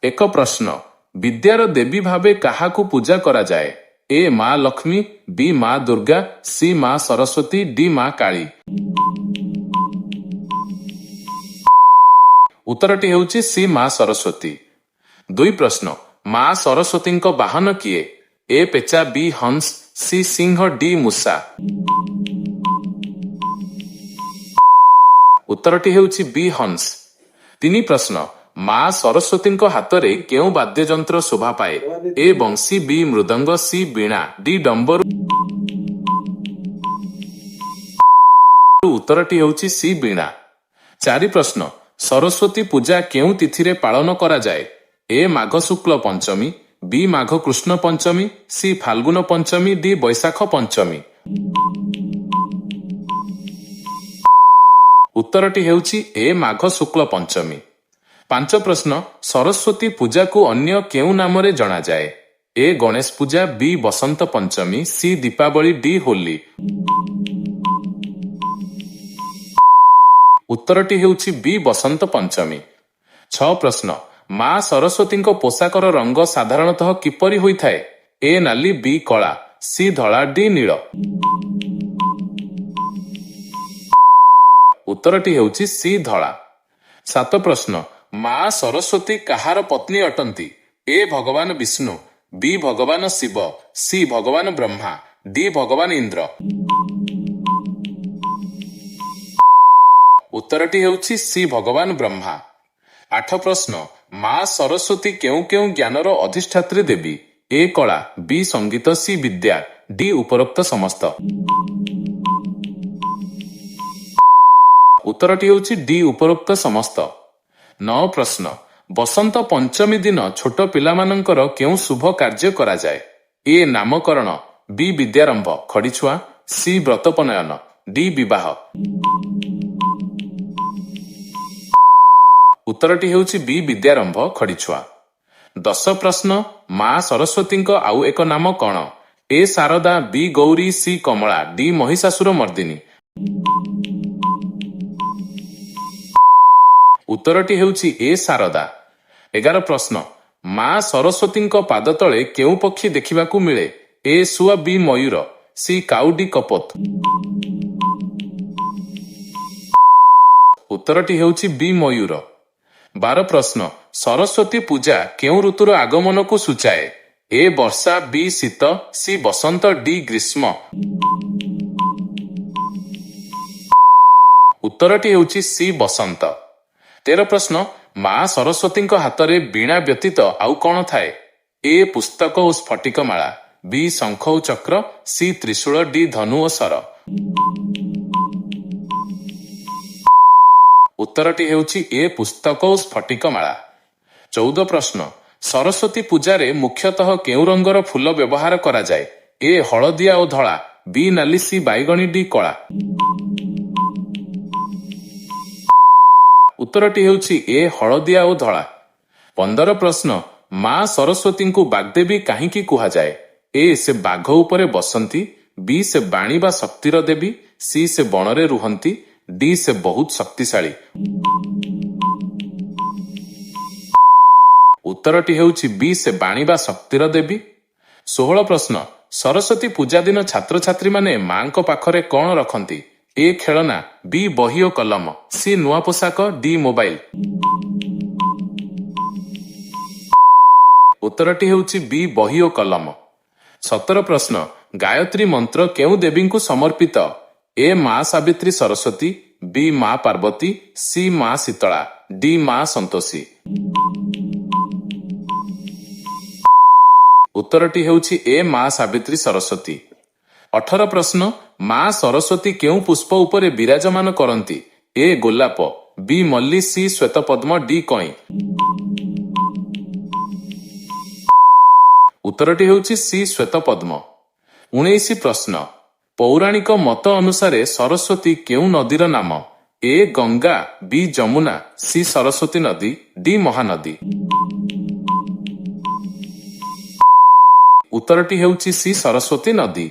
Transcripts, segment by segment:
ଏକ ପ୍ରଶ୍ନ, ବିଦ୍ୟାର ଦେବୀ ଭାବେ କାହାକୁ ପୂଜା କରାଯାଏ? ଏ ମା ଲକ୍ଷ୍ମୀ, ବି ମା ଦୁର୍ଗା, ସି ମା ସରସ୍ୱତୀ, ଡି ମା କାଳୀ। ଉତ୍ତରଟି ହେଉଛି ସି ମା ସରସ୍ୱତୀ। 2 ପ୍ରଶ୍ନ, ମା ସରସ୍ୱତୀଙ୍କ ବାହନ କିଏ? ଏ ପେଚା, ବି ହଂସ, ସି ସିଂହ, ଡି ମୂଷା। ଉତ୍ତରଟି ହେଉଛି ବି ହଂସ। 3 ପ୍ରଶ୍ନ, ମା ସରସ୍ୱତୀଙ୍କ ହାତରେ କେଉଁ ବାଦ୍ୟଯନ୍ତ୍ର ଶୋଭା ପାଏ? ଏ ବଂଶୀ, ବି ମୃଦଙ୍ଗ, ସି ବୀଣା, ଡି ଡମ୍ବରୁ। ଉତ୍ତରଟି ହେଉଛି ସି ବୀଣା। 4 ପ୍ରଶ୍ନ, ସରସ୍ୱତୀ ପୂଜା କେଉଁ ତିଥିରେ ପାଳନ କରାଯାଏ? ଏ ମାଘ ଶୁକ୍ଳ ପଞ୍ଚମୀ, ବି ମାଘ କୃଷ୍ଣ ପଞ୍ଚମୀ, ସି ଫାଲ୍ଗୁନ ପଞ୍ଚମୀ, ଡି ବୈଶାଖ ପଞ୍ଚମୀ। ଉତ୍ତରଟି ହେଉଛି ଏ ମାଘ ଶୁକ୍ଳ ପଞ୍ଚମୀ। 5 ପ୍ରଶ୍ନ, ସରସ୍ୱତୀ ପୂଜାକୁ ଅନ୍ୟ କେଉଁ ନାମରେ ଜଣାଯାଏ? ଏ ଗଣେଶ ପୂଜା, ବି ବସନ୍ତ ପଞ୍ଚମୀ, ସି ଦୀପାବଳି, ଡି ହୋଲି। ଉତ୍ତରଟି ହେଉଛି ବି ବସନ୍ତ ପଞ୍ଚମୀ। 6 ପ୍ରଶ୍ନ, ମା ସରସ୍ୱତୀଙ୍କ ପୋଷାକର ରଙ୍ଗ ସାଧାରଣତଃ କିପରି ହୋଇଥାଏ? ଏ ନାଲି, ବି କଳା, ସି ଧଳା, ଡି ନୀଳ। ଉତ୍ତରଟି ହେଉଛି ସି ଧଳା। 7 ପ୍ରଶ୍ନ, ମା ସରସ୍ୱତୀ କାହାର ପତ୍ନୀ ଅଟନ୍ତି? ଏ ଭଗବାନ ବିଷ୍ଣୁ, ବି ଭଗବାନ ଶିବ, ସି ଭଗବାନ ବ୍ରହ୍ମା, ଡି ଭଗବାନ ଇନ୍ଦ୍ର। ଉତ୍ତରଟି ହେଉଛି ସି ଭଗବାନ ବ୍ରହ୍ମା। 8 ପ୍ରଶ୍ନ, ମା ସରସ୍ୱତୀ କେଉଁ କେଉଁ ଜ୍ଞାନର ଅଧିଷ୍ଠାତ୍ରୀ ଦେବୀ? ଏ କଳା, ବି ସଙ୍ଗୀତ, ସି ବିଦ୍ୟା, ଡି ଉପରୋକ୍ତ ସମସ୍ତ। ଉତ୍ତରଟି ହେଉଛି ଡି ଉପରୋକ୍ତ ସମସ୍ତ। 9 ପ୍ରଶ୍ନ, ବସନ୍ତ ପଞ୍ଚମୀ ଦିନ ଛୋଟ ପିଲାମାନଙ୍କର କେଉଁ ଶୁଭ କାର୍ଯ୍ୟ କରାଯାଏ? ଏ ନାମକରଣ, ବି ବିଦ୍ୟାରମ୍ଭ, ଖଡ଼ିଛୁଆଁ, ସି ବ୍ରତୋପନୟନ, ଡି ବିବାହ। ଉତ୍ତରଟି ହେଉଛି ବି ବିଦ୍ୟାରମ୍ଭ, ଖଡ଼ିଛୁଆଁ। 10 ପ୍ରଶ୍ନ, ମା ସରସ୍ୱତୀଙ୍କ ଆଉ ଏକ ନାମ କ'ଣ? ଏ ଶାରଦା, ବି ଗୌରୀ, ସି କମଳା, ଡି ମହିଷାସୁର ମର୍ଦିନୀ। ଉତ୍ତରଟି ହେଉଛି ଏ ଶାରଦା। 11 ପ୍ରଶ୍ନ, ମା ସରସ୍ୱତୀଙ୍କ ପାଦ ତଳେ କେଉଁ ପକ୍ଷୀ ଦେଖିବାକୁ ମିଳେ? ଏ ଶୁଆ, ବି ମୟୂର, ସି କାଉ, ଡି କପୋତ। ଉତ୍ତରଟି ହେଉଛି ବି ମୟୂର। 12 ପ୍ରଶ୍ନ, ସରସ୍ୱତୀ ପୂଜା କେଉଁ ଋତୁର ଆଗମନକୁ ସୂଚାଏ? ଏ ବର୍ଷା, ବି ଶୀତ, ସି ବସନ୍ତ, ଡି ଗ୍ରୀଷ୍ମ। ଉତ୍ତରଟି ହେଉଛି ସି ବସନ୍ତ। 13 ପ୍ରଶ୍ନ, ମା ସରସ୍ୱତୀଙ୍କ ହାତରେ ବୀଣା ବ୍ୟତୀତ ଆଉ କ'ଣ ଥାଏ? ଏ ପୁସ୍ତକ ଓ ସ୍ଫଟିକ ମାଳା, ବି ଶଙ୍ଖ ଓ ଚକ୍ର, ସି ତ୍ରିଶୂଳ, ଡି ଧନୁ ଓ ଶର। ଉତ୍ତରଟି ହେଉଛି ଏ ପୁସ୍ତକ ଓ ସ୍ଫଟିକ ମାଳା। 14 ପ୍ରଶ୍ନ, ସରସ୍ୱତୀ ପୂଜାରେ ମୁଖ୍ୟତଃ କେଉଁ ରଙ୍ଗର ଫୁଲ ବ୍ୟବହାର କରାଯାଏ? ଏ ହଳଦିଆ ଓ ଧଳା, ବି ନାଲି, ସି ବାଇଗଣୀ, ଡି କଳା। ଉତ୍ତରଟି ହେଉଛି ଏ ହଳଦିଆ ଓ ଧଳା। 15 ପ୍ରଶ୍ନ, ମା ସରସ୍ୱତୀଙ୍କୁ ବାଗ୍ଦେବୀ କାହିଁକି କୁହାଯାଏ? ଏ ସେ ବାଘ ଉପରେ ବସନ୍ତି, ବି ସେ ବାଣୀ ବା ଶକ୍ତିର ଦେବୀ, ସି ସେ ବଣରେ ରୁହନ୍ତି, ଡି ସେ ବହୁତ ଶକ୍ତିଶାଳୀ। ଉତ୍ତରଟି ହେଉଛି ବି ସେ ବାଣୀ ବା ଶକ୍ତିର ଦେବୀ। 16 ପ୍ରଶ୍ନ, ସରସ୍ୱତୀ ପୂଜା ଦିନ ଛାତ୍ରଛାତ୍ରୀମାନେ ମାଙ୍କ ପାଖରେ କ'ଣ ରଖନ୍ତି? ଏ ଖେଳନା, ବି ବହି ଓ କଲମ, ସି ନୂଆ ପୋଷାକ, ଡି ମୋବାଇଲ। ଉତ୍ତରଟି ହେଉଛି ବି ବହି ଓ କଲମ। 17 ପ୍ରଶ୍ନ, ଗାୟତ୍ରୀ ମନ୍ତ୍ର କେଉଁ ଦେବୀଙ୍କୁ ସମର୍ପିତ? ଏ ମା ସାବିତ୍ରୀ ସରସ୍ୱତୀ, ବି ମା ପାର୍ବତୀ, ସି ମା ଶୀତଳା, ଡି ମା ସନ୍ତୋଷୀ। ଉତ୍ତରଟି ହେଉଛି ଏ ମା ସାବିତ୍ରୀ ସରସ୍ୱତୀ। 18 ପ୍ରଶ୍ନ, ମା ସରସ୍ୱତୀ କେଉଁ ପୁଷ୍ପ ଉପରେ ବିରାଜମାନ କରନ୍ତି? ଏ ଗୋଲାପ, ବି ମଲ୍ଲି, ସି ଶ୍ୱେତପଦ୍ମ, ଡି କଇଁ। ଉତ୍ତରଟି ହେଉଛି ସି ଶ୍ୱେତପଦ୍ମ। 19 ପ୍ରଶ୍ନ, ପୌରାଣିକ ମତ ଅନୁସାରେ ସରସ୍ୱତୀ କେଉଁ ନଦୀର ନାମ? ଏ ଗଙ୍ଗା, ବି ଯମୁନା, ସି ସରସ୍ୱତୀ ନଦୀ, ଡି ମହାନଦୀ। ଉତ୍ତରଟି ହେଉଛି ସି ସରସ୍ୱତୀ ନଦୀ।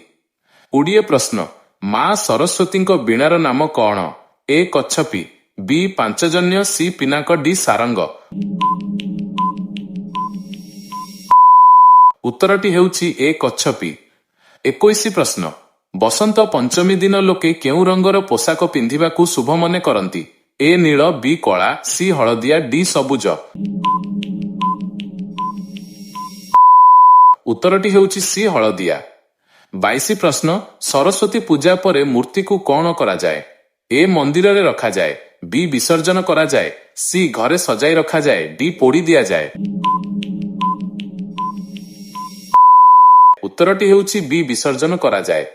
20 ପ୍ରଶ୍ନ, ମା ସରସ୍ୱତୀଙ୍କ ବୀଣାର ନାମ କ'ଣ? ଏ କଚ୍ଛପି, ବି ପାଞ୍ଚଜନ୍ୟ, ସି ପିନାକ, ଡି ସାରଙ୍ଗ। ଉତ୍ତରଟି ହେଉଛି ଏ କଚ୍ଛପି। 21 ପ୍ରଶ୍ନ, ବସନ୍ତ ପଞ୍ଚମୀ ଦିନ ଲୋକେ କେଉଁ ରଙ୍ଗର ପୋଷାକ ପିନ୍ଧିବାକୁ ଶୁଭ ମନେ କରନ୍ତି? ଏ ନୀଳ, ବି କଳା, ସି ହଳଦିଆ, ଡି ସବୁଜ। ଉତ୍ତରଟି ହେଉଛି ସି ହଳଦିଆ। 22 ପ୍ରଶ୍ନ, ସରସ୍ୱତୀ ପୂଜା ପରେ ମୂର୍ତ୍ତିକୁ କ'ଣ କରାଯାଏ? ଏ ମନ୍ଦିରରେ ରଖାଯାଏ, ବି ବିସର୍ଜନ କରାଯାଏ, ସି ଘରେ ସଜାଇ ରଖାଯାଏ, ଡି ପୋଡ଼ି ଦିଆଯାଏ। ଉତ୍ତରଟି ହେଉଛି ବି ବିସର୍ଜନ କରାଯାଏ।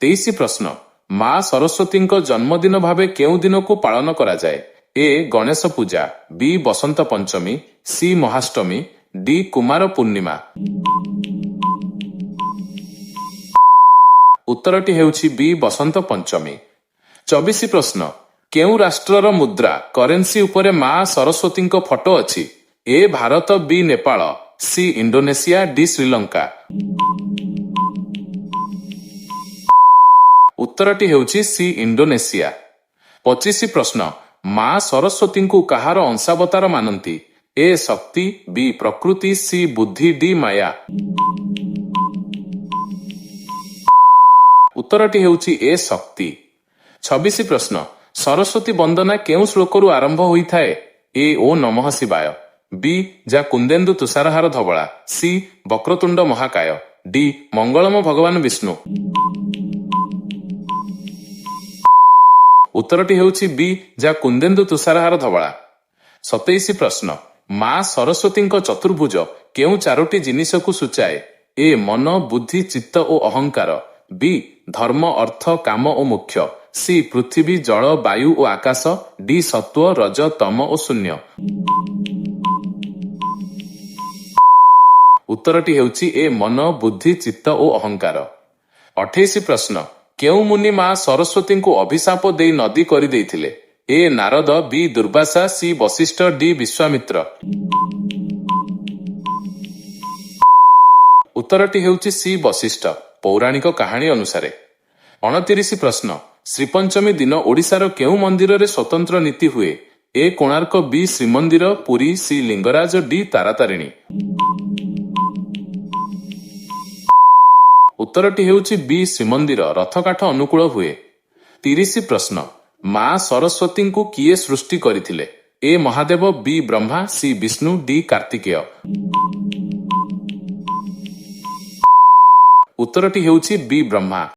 23 ପ୍ରଶ୍ନ, ମା ସରସ୍ୱତୀଙ୍କ ଜନ୍ମଦିନ ଭାବେ କେଉଁ ଦିନକୁ ପାଳନ କରାଯାଏ? ଏ ଗଣେଶ ପୂଜା, ବି ବସନ୍ତ ପଞ୍ଚମୀ, ସି ମହାଷ୍ଟମୀ, ଡି କୁମାର ପୂର୍ଣ୍ଣିମା। ଉତ୍ତରଟି ହେଉଛି ବି ବସନ୍ତ ପଞ୍ଚମୀ। 24 ପ୍ରଶ୍ନ, କେଉଁ ରାଷ୍ଟ୍ରର ମୁଦ୍ରା କରେନ୍ସି ଉପରେ ମା ସରସ୍ୱତୀଙ୍କ ଫଟୋ ଅଛି? A Bharat, B Nepal, C Indonesia, D Sri Lanka. ଉତ୍ତରଟି ହେଉଛି ସି ଇଣ୍ଡୋନେସିଆ। 25 ପ୍ରଶ୍ନ, ମା ସରସ୍ୱତୀଙ୍କୁ କାହାର ଅଂଶାବତାର ମାନନ୍ତି? ଏ ଶକ୍ତି, ବି ପ୍ରକୃତି, ସି ବୁଦ୍ଧି, ଡି ମାୟା। ଉତ୍ତରଟି ହେଉଛି ଏ ଶକ୍ତି। 26 ପ୍ରଶ୍ନ, ସରସ୍ୱତୀ ବନ୍ଦନା କେଉଁ ଶ୍ଲୋକରୁ ଆରମ୍ଭ ହୋଇଥାଏ? ଏ ଓ ନମଃ ଶିବାୟ, ବି ଯା କୁନ୍ଦେନ୍ଦୁ ତୁଷାରହାର ଧବଳା, ସି ବକ୍ରତୁଣ୍ଡ ମହାକାୟ, ଡି ମଙ୍ଗଳମ ଭଗବାନ ବିଷ୍ଣୁ। ଉତ୍ତରଟି ହେଉଛି ବି ଯା କୁନ୍ଦେନ୍ଦୁ ତୁଷାରହାର ଧବଳା। 27 ପ୍ରଶ୍ନ, ମା ସରସ୍ୱତୀଙ୍କ ଚତୁର୍ଭୁଜ କେଉଁ ଚାରୋଟି ଜିନିଷକୁ ସୂଚାଏ? ଏ ମନ, ବୁଦ୍ଧି, ଚିତ୍ତ ଓ ଅହଙ୍କାର, ବି ଧର୍ମ, ଅର୍ଥ, କାମ ଓ ମୋକ୍ଷ, ସି ପୃଥିବୀ, ଜଳ, ବାୟୁ ଓ ଆକାଶ, ଡି ସତ୍ୱ, ରଜ, ତମ ଓ ଶୂନ୍ୟ। ଉତ୍ତରଟି ହେଉଛି ଏ ମନ, ବୁଦ୍ଧି, ଚିତ୍ତ ଓ ଅହଙ୍କାର। 28 ପ୍ରଶ୍ନ, କେଉଁ ମୁନି ମା ସରସ୍ୱତୀଙ୍କୁ ଅଭିଶାପ ଦେଇ ନଦୀ କରିଦେଇଥିଲେ? ଏ ନାରଦ, ବି ଦୁର୍ବାସା, ସି ବଶିଷ୍ଠ, ଡି ବିଶ୍ୱାମିତ୍ର। ଉତ୍ତରଟି ହେଉଛି ସି ବଶିଷ୍ଠ, ପୌରାଣିକ କାହାଣୀ ଅନୁସାରେ। 29 ପ୍ରଶ୍ନ, ଶ୍ରୀପଞ୍ଚମୀ ଦିନ ଓଡ଼ିଶାର କେଉଁ ମନ୍ଦିରରେ ସ୍ୱତନ୍ତ୍ର ନୀତି ହୁଏ? ଏ କୋଣାର୍କ, ବି ଶ୍ରୀମନ୍ଦିର, ପୁରୀ, ସି ଲିଙ୍ଗରାଜ, ଡି ତାରାତାରିଣୀ। ଉତ୍ତରଟି ହେଉଛି ବି ଶ୍ରୀମନ୍ଦିର, ରଥକାଠ ଅନୁକୂଳ ହୁଏ। 30 ପ୍ରଶ୍ନ, ମା ସରସ୍ୱତୀଙ୍କୁ କିଏ ସୃଷ୍ଟି କରିଥିଲେ? ଏ ମହାଦେବ, ବି ବ୍ରହ୍ମା, ସି ବିଷ୍ଣୁ, ଡି କାର୍ତ୍ତିକେୟ। ଉତ୍ତରଟି ହେଉଛି ବି ବ୍ରହ୍ମା।